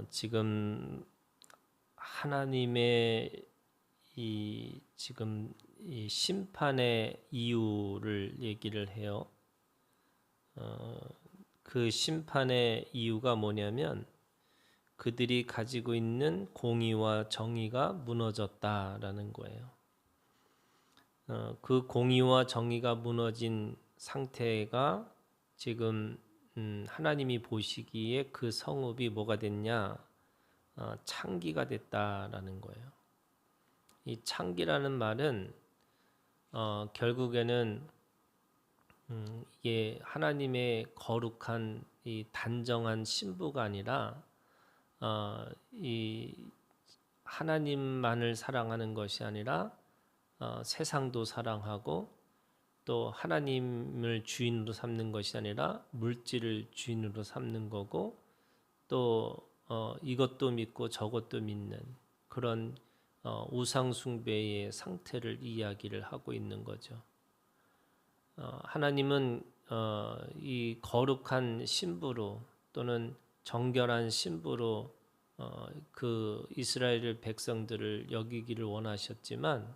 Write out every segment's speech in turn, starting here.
지금 하나님의 지금 이 심판의 이유를 얘기를 해요. 그 심판의 이유가 뭐냐면 그들이 가지고 있는 공의와 정의가 무너졌다라는 거예요. 그 공의와 정의가 무너진 상태가 지금 하나님이 보시기에 그 성읍이 뭐가 됐냐? 창기가 됐다라는 거예요. 이 창기라는 말은 결국에는 이게 하나님의 거룩한 이 단정한 신부가 아니라 이 하나님만을 사랑하는 것이 아니라 세상도 사랑하고 또 하나님을 주인으로 삼는 것이 아니라 물질을 주인으로 삼는 거고 또 이것도 믿고 저것도 믿는 그런 우상 숭배의 상태를 이야기를 하고 있는 거죠. 하나님은 이 거룩한 신부로 또는 정결한 신부로 그 이스라엘 백성들을 여기기를 원하셨지만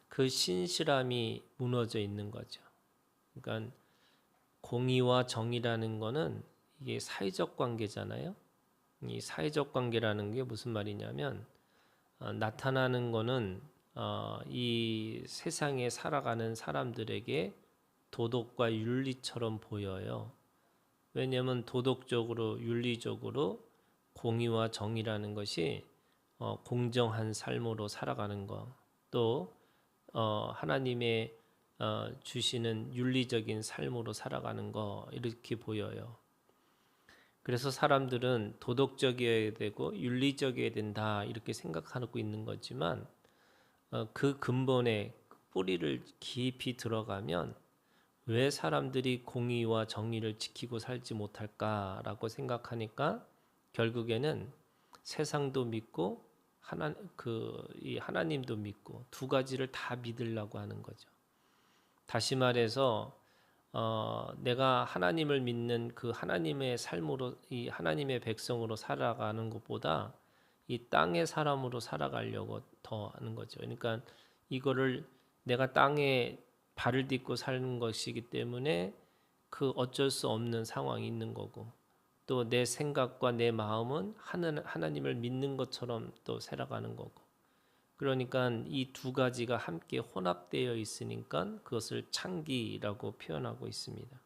그 신실함이 무너져 있는 거죠. 그러니까 공의와 정의라는 거는 이게 사회적 관계잖아요. 이 사회적 관계라는 게 무슨 말이냐면 나타나는 거는 이 세상에 살아가는 사람들에게 도덕과 윤리처럼 보여요. 왜냐하면 도덕적으로 윤리적으로 공의와 정의라는 것이 공정한 삶으로 살아가는 것, 또 하나님의 주시는 윤리적인 삶으로 살아가는 거 이렇게 보여요. 그래서 사람들은 도덕적이어야 되고 윤리적이어야 된다 이렇게 생각하고 있는 거지만 그 근본에 뿌리를 깊이 들어가면 왜 사람들이 공의와 정의를 지키고 살지 못할까라고 생각하니까 결국에는 세상도 믿고 이 하나님도 믿고 두 가지를 다 믿으려고 하는 거죠. 다시 말해서 내가 하나님을 믿는 그 하나님의 삶으로 이 하나님의 백성으로 살아가는 것보다 이 땅의 사람으로 살아가려고 더 하는 거죠. 그러니까 이거를 내가 땅에 발을 딛고 사는 것이기 때문에 그 어쩔 수 없는 상황이 있는 거고 또 내 생각과 내 마음은 하나님을 믿는 것처럼 또 살아가는 거고 그러니까 이 두 가지가 함께 혼합되어 있으니까 그것을 창기라고 표현하고 있습니다.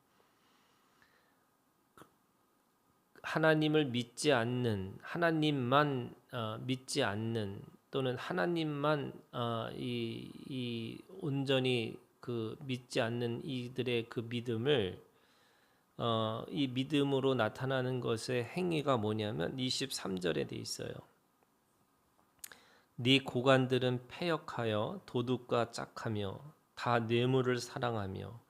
하나님을 믿지 않는 하나님만 믿지 않는 또는 하나님만 이 온전히 그 믿지 않는 이들의 그 믿음을 이 믿음으로 나타나는 것의 행위가 뭐냐면 23절에 돼 있어요. 네 고관들은 패역하여 도둑과 짝하며 다 뇌물을 사랑하며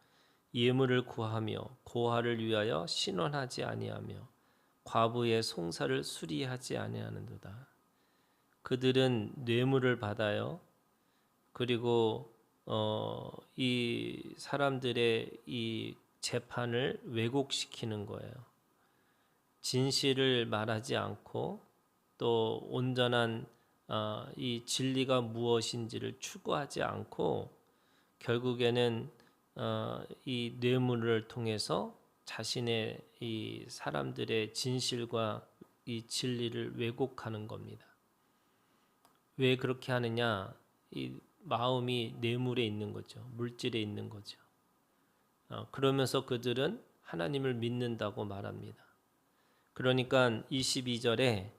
예물을 구하며 고아를 위하여 신원하지 아니하며 과부의 송사를 수리하지 아니하는도다. 그들은 뇌물을 받아요. 그리고 이 사람들의 이 재판을 왜곡시키는 거예요. 진실을 말하지 않고 또 온전한 이 진리가 무엇인지를 추구하지 않고 결국에는 이 뇌물을 통해서 자신의 이 사람들의 진실과 이 진리를 왜곡하는 겁니다. 왜 그렇게 하느냐? 이 마음이 뇌물에 있는 거죠. 물질에 있는 거죠. 그러면서 그들은 하나님을 믿는다고 말합니다. 그러니까 22절에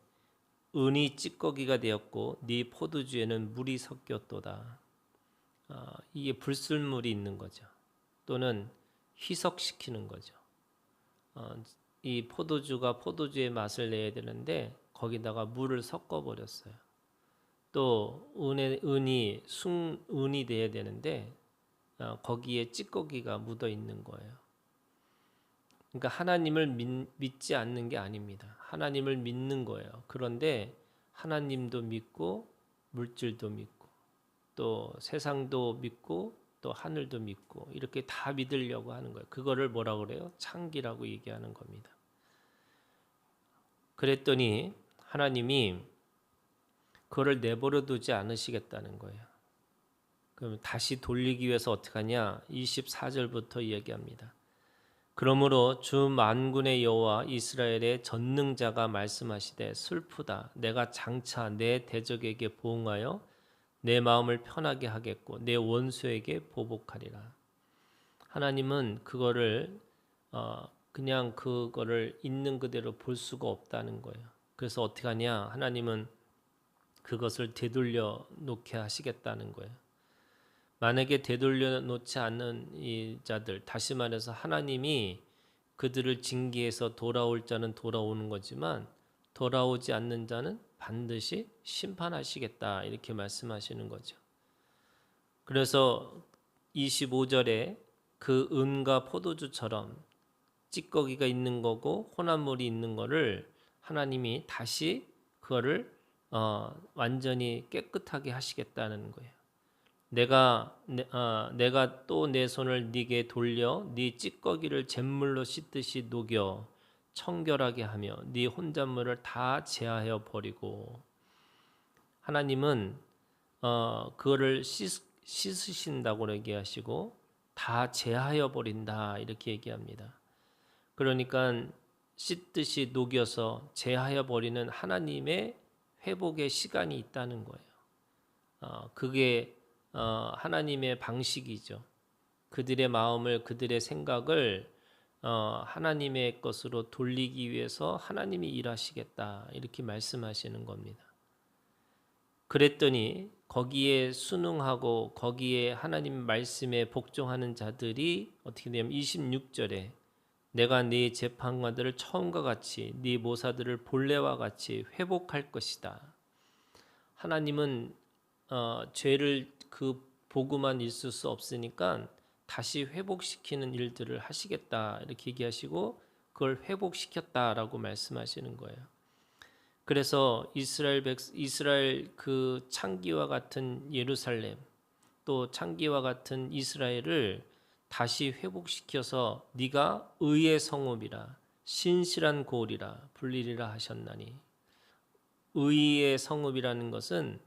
은이 찌꺼기가 되었고 네 포도주에는 물이 섞였도다. 이게 불순물이 있는 거죠. 또는 희석시키는 거죠. 이 포도주가 포도주의 맛을 내야 되는데 거기다가 물을 섞어버렸어요. 또 은이 순은이 돼야 되는데 거기에 찌꺼기가 묻어 있는 거예요. 그러니까 하나님을 믿지 않는 게 아닙니다. 하나님을 믿는 거예요. 그런데 하나님도 믿고 물질도 믿고 또 세상도 믿고 또 하늘도 믿고 이렇게 다 믿으려고 하는 거예요. 그거를 뭐라고 그래요? 창기라고 얘기하는 겁니다. 그랬더니 하나님이 그거를 내버려 두지 않으시겠다는 거예요. 그럼 다시 돌리기 위해서 어떻게 하냐? 24절부터 이야기합니다. 그러므로 주 만군의 여호와 이스라엘의 전능자가 말씀하시되 슬프다. 내가 장차 내 대적에게 보응하여 내 마음을 편하게 하겠고 내 원수에게 보복하리라. 하나님은 그거를 그냥 그거를 있는 그대로 볼 수가 없다는 거예요. 그래서 어떻게 하냐? 하나님은 그것을 되돌려 놓게 하시겠다는 거예요. 만약에 되돌려 놓지 않는 이 자들, 다시 말해서 하나님이 그들을 징계해서 돌아올 자는 돌아오는 거지만 돌아오지 않는 자는 반드시 심판하시겠다, 이렇게 말씀하시는 거죠. 그래서 25절에 그 은과 포도주처럼 찌꺼기가 있는 거고 혼합물이 있는 거를 하나님이 다시 그거를 완전히 깨끗하게 하시겠다는 거예요. 내가 또 내 손을 네게 돌려 네 찌꺼기를 잿물로 씻듯이 녹여 청결하게 하며 네 혼잣물을 다 제하여 버리고. 하나님은 그거를 씻으신다고 얘기하시고 다 제하여 버린다, 이렇게 얘기합니다. 그러니까 씻듯이 녹여서 제하여 버리는 하나님의 회복의 시간이 있다는 거예요. 그게 하나님의 방식이죠. 그들의 마음을, 그들의 생각을 하나님의 것으로 돌리기 위해서 하나님이 일하시겠다, 이렇게 말씀하시는 겁니다. 그랬더니 거기에 순응하고 거기에 하나님 말씀에 복종하는 자들이 어떻게 되냐면 26절에 내가 네 재판관들을 처음과 같이 네 모사들을 본래와 같이 회복할 것이다. 하나님은 죄를 그 보고만 있을 수 없으니까 다시 회복시키는 일들을 하시겠다, 이렇게 얘기하시고 그걸 회복시켰다라고 말씀하시는 거예요. 그래서 이스라엘 그 창기와 같은 예루살렘, 또 창기와 같은 이스라엘을 다시 회복시켜서 네가 의의 성읍이라 신실한 고을이라 불리리라 하셨나니. 의의 성읍이라는 것은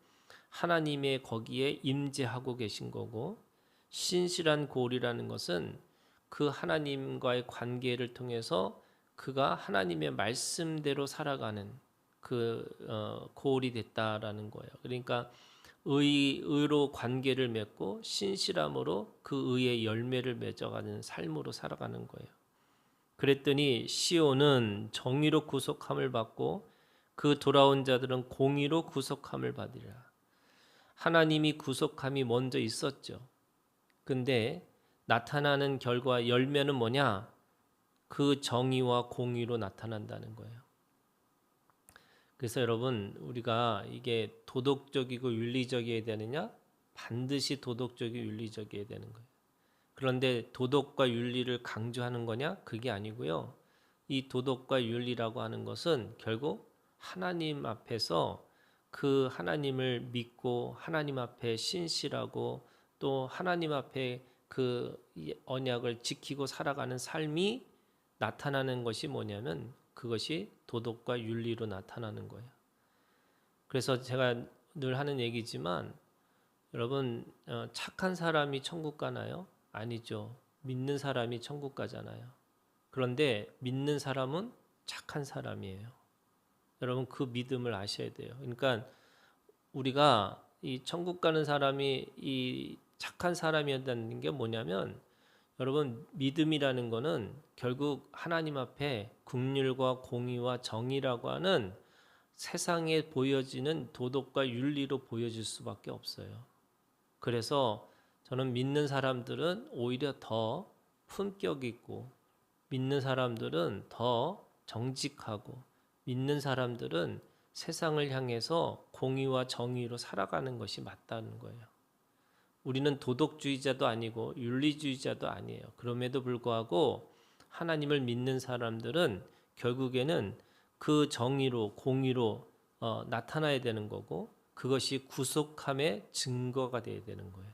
하나님의 거기에 임재하고 계신 거고, 신실한 고을이라는 것은 그 하나님과의 관계를 통해서 그가 하나님의 말씀대로 살아가는 그 고을이 됐다라는 거예요. 그러니까 의로 관계를 맺고 신실함으로 그 의의 열매를 맺어가는 삶으로 살아가는 거예요. 그랬더니 시온은 정의로 구속함을 받고 그 돌아온 자들은 공의로 구속함을 받으리라. 하나님이 구속함이 먼저 있었죠. 근데 나타나는 결과 열매는 뭐냐? 그 정의와 공의로 나타난다는 거예요. 그래서 여러분, 우리가 이게 도덕적이고 윤리적이어야 되느냐? 반드시 도덕적이고 윤리적이어야 되는 거예요. 그런데 도덕과 윤리를 강조하는 거냐? 그게 아니고요. 이 도덕과 윤리라고 하는 것은 결국 하나님 앞에서 그 하나님을 믿고 하나님 앞에 신실하고 또 하나님 앞에 그 언약을 지키고 살아가는 삶이 나타나는 것이 뭐냐면 그것이 도덕과 윤리로 나타나는 거예요. 그래서 제가 늘 하는 얘기지만 여러분, 착한 사람이 천국 가나요? 아니죠. 믿는 사람이 천국 가잖아요. 그런데 믿는 사람은 착한 사람이에요. 여러분, 그 믿음을 아셔야 돼요. 그러니까 우리가 이 천국 가는 사람이 이 착한 사람이었다는 게 뭐냐면, 여러분, 믿음이라는 거는 결국 하나님 앞에 긍휼과 공의와 정의라고 하는 세상에 보여지는 도덕과 윤리로 보여질 수밖에 없어요. 그래서 저는 믿는 사람들은 오히려 더 품격 있고, 믿는 사람들은 더 정직하고, 믿는 사람들은 세상을 향해서 공의와 정의로 살아가는 것이 맞다는 거예요. 우리는 도덕주의자도 아니고 윤리주의자도 아니에요. 그럼에도 불구하고 하나님을 믿는 사람들은 결국에는 그 정의로 공의로 나타나야 되는 거고, 그것이 구속함의 증거가 되어야 되는 거예요.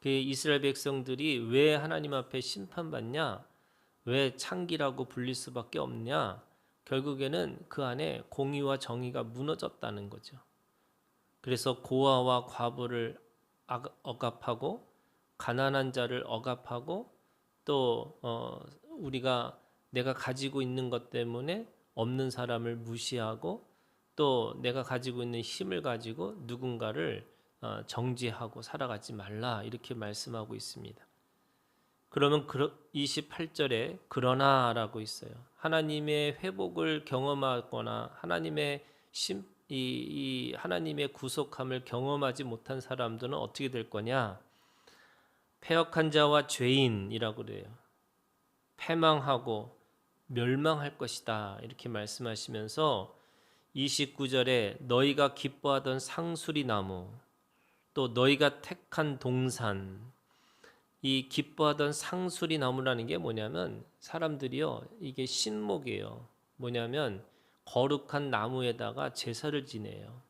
그 이스라엘 백성들이 왜 하나님 앞에 심판받냐? 왜 창기라고 불릴 수밖에 없냐? 결국에는 그 안에 공의와 정의가 무너졌다는 거죠. 그래서 고아와 과부를 억압하고 가난한 자를 억압하고 또 우리가 내가 가지고 있는 것 때문에 없는 사람을 무시하고 또 내가 가지고 있는 힘을 가지고 누군가를 정죄하고 살아가지 말라 이렇게 말씀하고 있습니다. 그러면 28절에 그러나라고 있어요. 하나님의 회복을 경험하거나 하나님의 하나님의 구속함을 경험하지 못한 사람들은 어떻게 될 거냐? 패역한 자와 죄인이라고 그래요. 패망하고 멸망할 것이다 이렇게 말씀하시면서 29절에 너희가 기뻐하던 상수리 나무 또 너희가 택한 동산, 이 기뻐하던 상수리 나무라는 게 뭐냐면 사람들이요 이게 신목이에요. 뭐냐면 거룩한 나무에다가 제사를 지내요.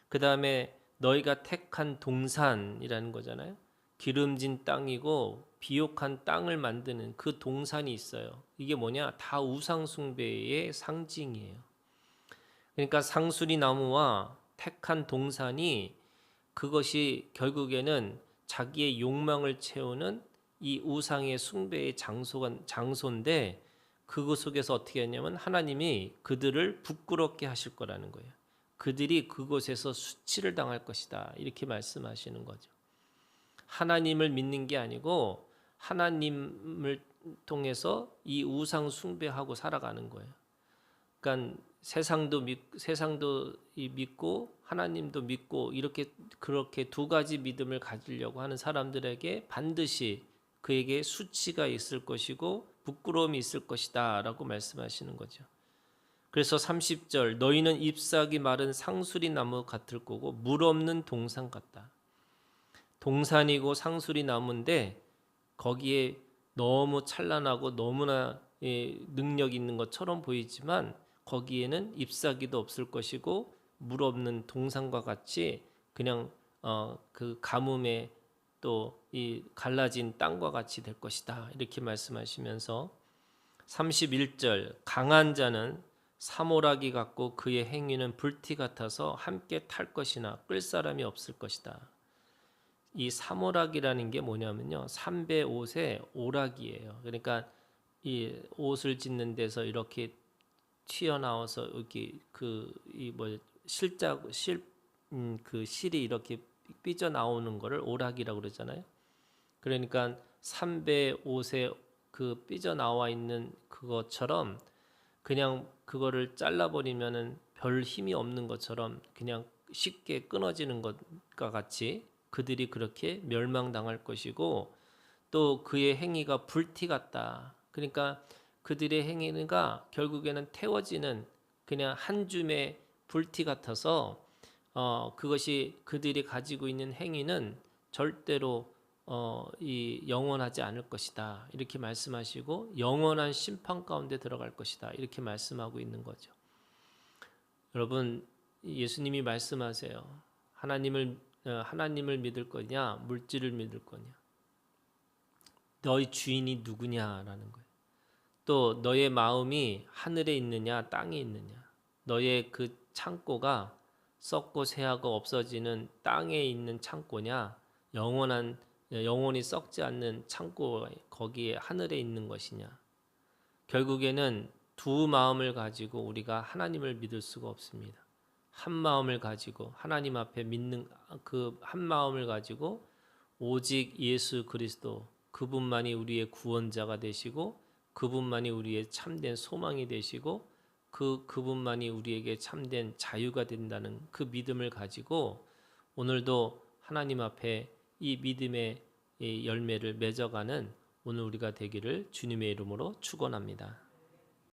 그 다음에 너희가 택한 동산이라는 거잖아요. 기름진 땅이고 비옥한 땅을 만드는 그 동산이 있어요. 이게 뭐냐? 다 우상 숭배의 상징이에요. 그러니까 상수리 나무와 택한 동산이 그것이 결국에는 자기의 욕망을 채우는 이 우상의 숭배의 장소인데 그것 속에서 어떻게 했냐면 하나님이 그들을 부끄럽게 하실 거라는 거예요. 그들이 그곳에서 수치를 당할 것이다 이렇게 말씀하시는 거죠. 하나님을 믿는 게 아니고 하나님을 통해서 이 우상 숭배하고 살아가는 거예요. 그러니까 세상도 믿고 하나님도 믿고 그렇게 두 가지 믿음을 가지려고 하는 사람들에게 반드시 그에게 수치가 있을 것이고 부끄러움이 있을 것이다라고 말씀하시는 거죠. 그래서 30절 너희는 잎사귀 마른 상수리 나무 같을 거고 물 없는 동산 같다. 동산이고 상수리 나무인데 거기에 너무 찬란하고 너무나 능력 있는 것처럼 보이지만 거기에는 잎사귀도 없을 것이고 물 없는 동산과 같이 그냥 그 가뭄에 또 이 갈라진 땅과 같이 될 것이다 이렇게 말씀하시면서 31절 강한 자는 사모라기 같고 그의 행위는 불티 같아서 함께 탈 것이나 끌 사람이 없을 것이다. 이 사모락이라는 게 뭐냐면요. 삼배 옷의 오락이에요. 그러니까 이 옷을 짓는 데서 이렇게 튀어나와서 여기 그 실이 이렇게 삐져 나오는 거를 오락이라고 그러잖아요. 그러니까 삼배 옷에 그 삐져 나와 있는 그것처럼 그냥 그거를 잘라버리면은 별 힘이 없는 것처럼 그냥 쉽게 끊어지는 것과 같이 그들이 그렇게 멸망당할 것이고 또 그의 행위가 불티 같다. 그러니까 그들의 행위가 결국에는 태워지는 그냥 한 줌의 불티 같아서 그것이 그들이 가지고 있는 행위는 절대로 이 영원하지 않을 것이다 이렇게 말씀하시고 영원한 심판 가운데 들어갈 것이다 이렇게 말씀하고 있는 거죠. 여러분 예수님이 말씀하세요. 하나님을 믿을 거냐 물질을 믿을 거냐 너희 주인이 누구냐라는 거예요. 또 너의 마음이 하늘에 있느냐 땅에 있느냐 너의 그 창고가 썩고 새하고 없어지는 땅에 있는 창고냐 영원히 썩지 않는 창고 거기에 하늘에 있는 것이냐. 결국에는 두 마음을 가지고 우리가 하나님을 믿을 수가 없습니다. 한 마음을 가지고 하나님 앞에 믿는 그 한 마음을 가지고 오직 예수 그리스도 그분만이 우리의 구원자가 되시고 그분만이 우리의 참된 소망이 되시고 그분만이 우리에게 참된 자유가 된다는 그 믿음을 가지고 오늘도 하나님 앞에 이 믿음의 열매를 맺어가는 오늘 우리가 되기를 주님의 이름으로 축원합니다.